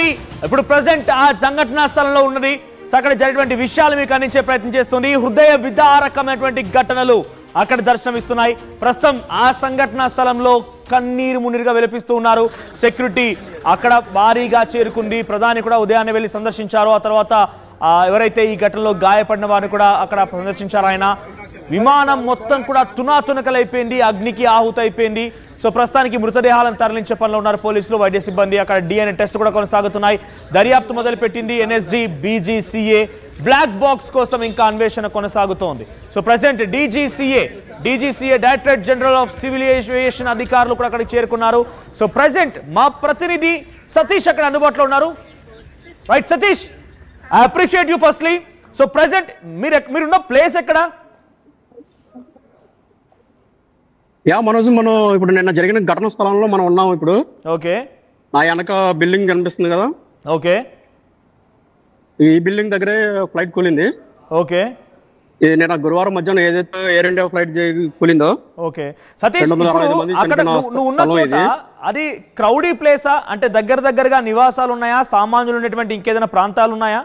RTV ఇప్పుడు present ఆ సంఘటనా స్థలంలో ఉన్నది. అక్కడ జరిగినటువంటి విషయాలు మీకు అందించే ప్రయత్నం చేస్తుంది. హృదయ విదారకమైనటువంటి ఘటనలు అక్కడ దర్శనమిస్తున్నాయి. ప్రస్తుతం ఆ సంఘటనా స్థలంలో కన్నీరు మున్నీరుగా వెలిపిస్తూ ఉన్నారు. సెక్యూరిటీ అక్కడ భారీగా చేరుకుంది. ప్రధాని కూడా ఉదయాన్నే వెళ్ళి సందర్శించారు. ఆ తర్వాత ఎవరైతే ఈ ఘటనలో గాయపడిన వారిని కూడా అక్కడ సందర్శించారు ఆయన. విమానం మొత్తం కూడా తునాతునకలైపోయింది, అగ్నికి ఆహుతైపోయింది. సో ప్రస్తుతానికి మృతదేహాలను తరలించే పనిలో ఉన్నారు పోలీసులు, వైద్య సిబ్బంది. అక్కడ డిఎన్ఏ టెస్ట్ కూడా కొనసాగుతున్నాయి. దర్యాప్తు మొదలుపెట్టింది ఎన్ఎస్జీ, బీజీసీఏ. బ్లాక్ బాక్స్ కోసం ఇంకా అన్వేషణ కొనసాగుతోంది. So present DGCA directorate general of civil aviation అధికారులు కూడా అక్కడికి చేరుకున్నారు. సో ప్రజెంట్ మా ప్రతినిధి సతీష్ అక్కడ అందుబాటులో ఉన్నారు. Right Satish, I appreciate you firstly. So present మీరున్న ప్లేస్ ఎక్కడ? మనోజ్, మనం ఇప్పుడు నిన్న జరిగిన ఘటన స్థలంలో మనం ఉన్నాం ఇప్పుడు. ఓకే. నా వెనక బిల్డింగ్ కనిపిస్తుంది కదా. ఓకే. ఈ బిల్డింగ్ దగ్గరే ఫ్లైట్ కూలింది. ఓకే. నిన్న గురువారం మధ్యాహ్నం ఏదైతే ఎయిర్ ఇండియా ఫ్లైట్ కూలిందో. ఓకే సతీష్, అక్కడ నువ్వు ఉన్న చోట అది క్రౌడీ ప్లేసా? అంటే దగ్గరగా నివాసాలు ఉన్నాయా? సామాన్యులు ఉండేటువంటి ఇంకేదైనా ప్రాంతాలు ఉన్నాయా?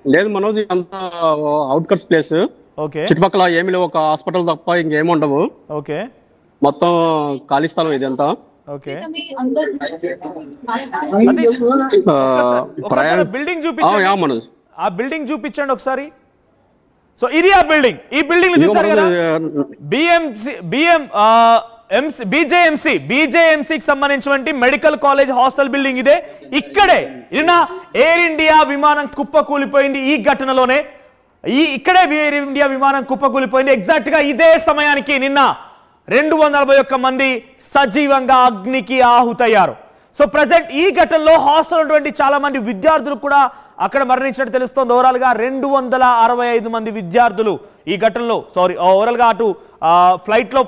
లేదు మనోజ్, అంతా అవుట్కట్స్ ప్లేస్. ఓకే. చుట్టుపక్కల ఏమి లేవు, ఒక హాస్పిటల్ తప్ప ఇంకేమి ఉండవు. ఓకే. మొత్తం ఖాళీ స్థలం ఇది అంతా. ఓకే. బిల్డింగ్ చూపించండి, ఆ బిల్డింగ్ చూపించండి ఒకసారి. సో ఇది ఆ బిల్డింగ్, ఈ బిల్డింగ్ చూసారు కదా, బీజేఎంసీకి సంబంధించినటువంటి మెడికల్ కాలేజ్ హాస్టల్ బిల్డింగ్ ఇదే. ఇక్కడే నిన్న ఎయిర్ ఇండియా విమానం కుప్పకూలిపోయింది. ఈ ఘటనలోనే ఇక్కడే ఎయిర్ ఇండియా విమానం కుప్పకూలిపోయింది. ఎగ్జాక్ట్ గా ఇదే సమయానికి నిన్న 241 మంది సజీవంగా అగ్నికి ఆహుతయ్యారు. సో ప్రజెంట్ ఈ ఘటనలో హాస్టల్ ఉన్నటువంటి చాలా మంది విద్యార్థులు కూడా అక్కడ మరణించినట్టు తెలుస్తోంది. ఓవరాల్ గా 265 మంది విద్యార్థులు ఈ ఘటనలో, ఓవరాల్ గా అటు ఫ్లైట్ లో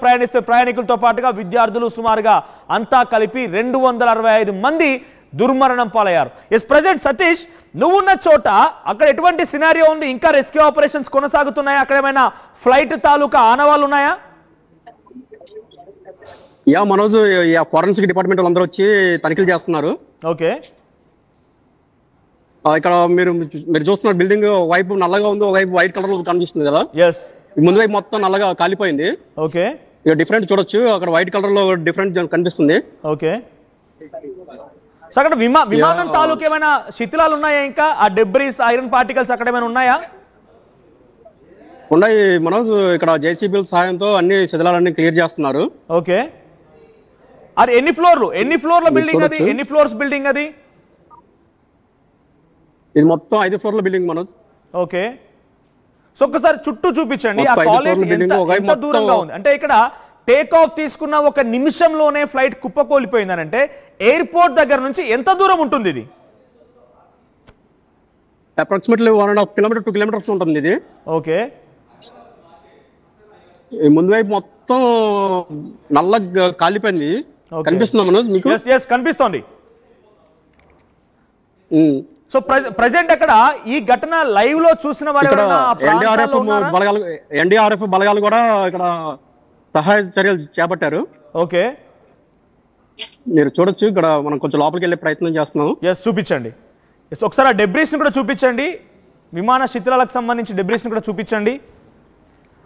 ప్రయాణికులతో పాటుగా విద్యార్థులు సుమారుగా అంతా కలిపి 265 మంది దుర్మరణం పాలయ్యారు. ఎస్ ప్రజెంట్ సతీష్, నువ్వున్న చోట అక్కడ ఎటువంటి సినారియో ఉంది? ఇంకా రెస్క్యూ ఆపరేషన్స్ కొనసాగుతున్నాయా? అక్కడ ఏమైనా ఫ్లైట్ తాలూకా ఆనవాళ్ళు ఉన్నాయా? మనోజ్, ఫోరెన్సిక్ డిపార్ట్మెంట్ అందరూ వచ్చి తనిఖీలు చేస్తున్నారు. ఓకే. ఇక్కడ మీరు చూస్తున్న బిల్డింగ్ వైపు నల్లగా ఉంది, ఒకవైపు వైట్ కలర్ లో కనిపిస్తుంది కదా. ముందు వైపు మొత్తం నల్లగా కాలిపోయింది. ఓకే. ఇక డిఫరెంట్ చూడొచ్చు, అక్కడ వైట్ కలర్ లో డిఫరెంట్ కనిపిస్తుంది. ఓకే. సో అక్కడ విమానం తాలూకు ఏమైనా శిథిలాలు ఉన్నాయా? ఇంకా ఆ డెబ్రీస్, ఐరన్ పార్టికల్స్ అక్కడ ఏమైనా ఉన్నాయా? ఉన్నాయి మనోజ్, ఇక్కడ జేసీబీల సహాయంతో అన్ని శిథిలాలన్నీ క్లియర్ చేస్తున్నారు. ఓకే. అది ఎన్ని ఫ్లోర్ల బిల్డింగ్ అది? ఎన్ని ఫ్లోర్స్ బిల్డింగ్ అది? ఇది మొత్తం 5 ఫ్లోర్ల బిల్డింగ్ మనోజ్. ఓకే. సో ఒక్కసారి చుట్టూ చూపించండి. ఆ కాలేజ్ ఎంత దూరంగా ఉంది అంటే, ఇక్కడ టేక్ ఆఫ్ తీసుకున్న ఒక నిమిషంలోనే ఫ్లైట్ కుప్పకూలిపోయిందని అంటే ఎయిర్పోర్ట్ దగ్గర నుంచి ఎంత దూరం ఉంటుంది ఇది? అప్రాక్సిమేట్లీ 1.5 కిలోమీటర్ 2 కిలోమీటర్స్ ఉంటుంది ఇది. ఓకే. ముందు వైపు మొత్తం నల్లగా కాలిపోయింది. కనిపిస్తుందా మనోజ్ మీకు? కనిపిస్తోంది. సో ప్రెజెంట్ అక్కడ ఈ ఘటన లైవ్ లో చూసిన వారు ఎన్డీఆర్ఎఫ్ బలగాలు కూడా ఇక్కడ సహాయ చర్యలు చేపట్టారు. ఓకే. మీరు చూడొచ్చు, ఇక్కడ మనం కొంచెం లోపలికి వెళ్ళే ప్రయత్నం చేస్తున్నాం. చూపించండి ఒకసారి. ఆ డెబ్రీస్ ని కూడా చూపించండి, విమాన శిథిలాలకు సంబంధించి డెబ్రీస్ ని కూడా చూపించండి.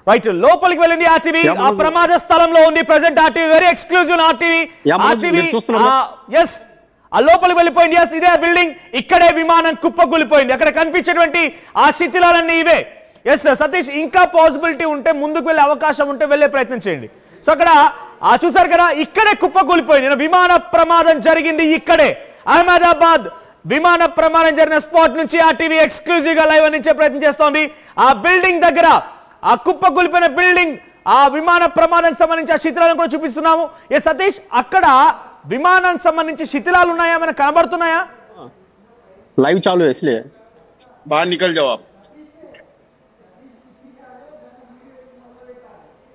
రైట్, లోపలికి వెళ్ళండి. ఆర్టీవీ ఆ ప్రమాద స్థలంలో ఉంది present. RTV very exclusive. RTV ఆ లోపలికి వెళ్ళిపోయింది. ఇదే బిల్డింగ్, ఇక్కడే విమానం కుప్పకూలిపోయింది. అక్కడ కనిపించేటువంటి ఆ శిథిలాలన్నీ ఇవే. సతీష్, ఇంకా పాసిబిలిటీ ఉంటే ముందుకు వెళ్ళే అవకాశం ఉంటే వెళ్ళే ప్రయత్నం చేయండి. సో అక్కడ చూసారు కదా, ఇక్కడే కుప్పకూలిపోయింది. విమాన ప్రమాదం జరిగింది ఇక్కడే. అహ్మదాబాద్ విమాన ప్రమాదం జరిగిన స్పాట్ నుంచి ఆర్టీవీ ఎక్స్క్లూజివ్ గా లైవ్ అందించే ప్రయత్నం చేస్తోంది. ఆ బిల్డింగ్ దగ్గర, ఆ కుప్పకూలిపోయిన బిల్డింగ్, ఆ విమాన ప్రమాదానికి సంబంధించి ఆ శిథిలాలను కూడా చూపిస్తున్నాము. సతీష్, అక్కడ విమానానికి సంబంధించి శిథిలాలు ఉన్నాయా, మనకు కనబడుతున్నాయా? లైవ్ చాలు इसलिए बाहर निकल जाओ आप.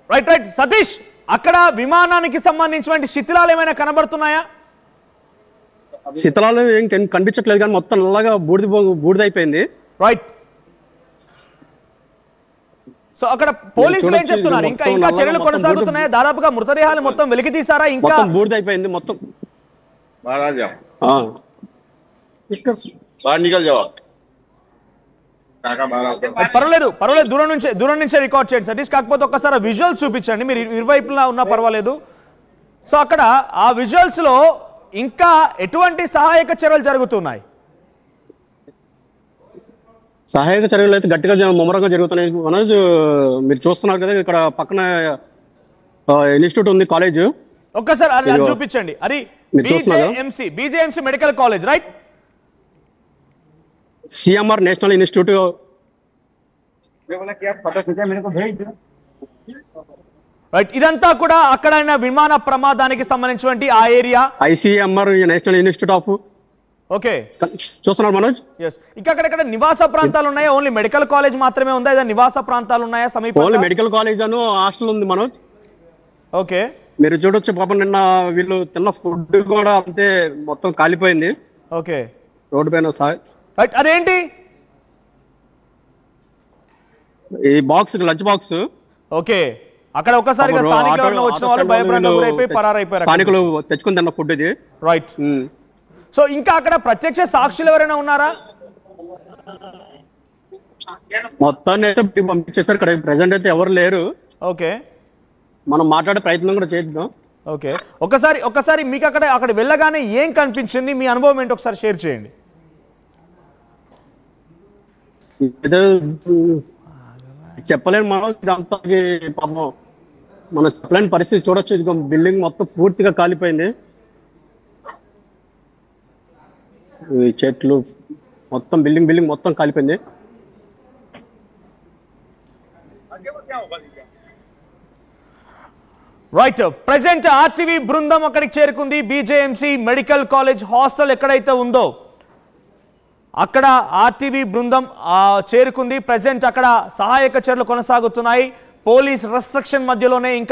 రైట్ సతీష్, అక్కడ విమానానికి సంబంధించిన శిథిలాలు ఏమైనా కనబడుతున్నాయా? శిథిలాలు ఏం కనిపించట్లేదు, కానీ మొత్తం నల్లగా బూడిదైపోయింది. రైట్. సో అక్కడ పోలీసులు ఏం చెప్తున్నారు? ఇంకా చర్యలు కొనసాగుతున్నాయా? దాదాపుగా మృతదేహాలు మొత్తం వెలికి తీసారా? ఇంకా బూడిదైపోయింది మొత్తం. बाहर आ जाओ। हाँ बाहर निकल जाओ आप। काका बाहर आ जाओ। పర్వాలేదు పర్వాలేదు, దూరం నుంచే రికార్డ్ చేయండి సతీష్. కాకపోతే ఒక్కసారి విజువల్స్ చూపించండి, మీరు ఇరువైపులా ఉన్నా పర్వాలేదు. సో అక్కడ ఆ విజువల్స్ లో ఇంకా ఎటువంటి సహాయక చర్యలు జరుగుతున్నాయి? సహాయక చర్యలు అయితే గట్టిగా ముమ్మరంగా జరుగుతున్నాయి మనోజ్. మీరు చూస్తున్నారు కదా, ఇక్కడ పక్కన ఇన్స్టిట్యూట్ ఉంది, కాలేజ్. ఒక్కసారి అది చూపించండి. అది BJMC medical college, right? CMR national institute. Right, ఇదంతా కూడా అక్కడ విమాన ప్రమాదానికి సంబంధించినటువంటి ఆ area. ICMR national institute of. Okay, చూస్తున్నారు మనోజ్. ఇంకా అక్కడ నివాస ప్రాంతాలు ఉన్నాయా? ఓన్లీ మెడికల్ కాలేజ్ మాత్రమే ఉందా? ఏదైనా నివాస ప్రాంతాలు ఉన్నాయా సమీపంలో? ఓన్లీ మెడికల్ కాలేజ్ అను హాస్టల్ ఉంది మనోజ్. ఓకే, మీరు చూడొచ్చు పాపం నిన్న వీళ్ళు తిన్న ఫుడ్ కూడా అంతే మొత్తం కాలిపోయింది. ఓకే, రోడ్డు పైన. రైట్, అదేంటి ఈ బాక్స్, లంచ్ బాక్స్. ఓకే, అక్కడ ఒక్కసారిగా స్థానికులు వచ్చిన వాళ్ళు భయభ్రాంతులకు గురైపోయి పరారైపోయారు. స్థానికులు తెచ్చుకుని తిన్న ఫుడ్ ఇది. రైట్. సో ఇంకా అక్కడ ప్రత్యక్ష సాక్షులు ఎవరైనా ఉన్నారా? మొత్తాన్ని అయితే పంపించేసారు. ఇక్కడ ప్రెసెంట్ అయితే ఎవరు లేరు. ఓకే, మనం మాట్లాడే ప్రయత్నం కూడా చేద్దాం. ఓకే, ఒక్కసారి మీకు అక్కడ వెళ్ళగానే ఏం కనిపించింది, మీ అనుభవం ఏంటి ఒకసారి షేర్ చేయండి. చెప్పలేను మనం, ఇదంతా పాపం మనం చెప్పలేని పరిస్థితి. చూడొచ్చు, ఇది బిల్డింగ్ మొత్తం పూర్తిగా కాలిపోయింది. ఈ చెట్లు మొత్తం బిల్డింగ్ మొత్తం కాలిపోయింది. రైట్, ప్రెసెంట్ ఆర్టీవీ బృందం అక్కడికి చేరుకుంది. బీజేఎంసీ మెడికల్ కాలేజ్ హాస్టల్ ఎక్కడైతే ఉందో అక్కడ ఆర్టీవీ బృందం చేరుకుంది. ప్రెసెంట్ అక్కడ సహాయక చర్యలు కొనసాగుతున్నాయి. పోలీస్ రెస్ట్రిక్షన్ మధ్యలోనే ఇంకా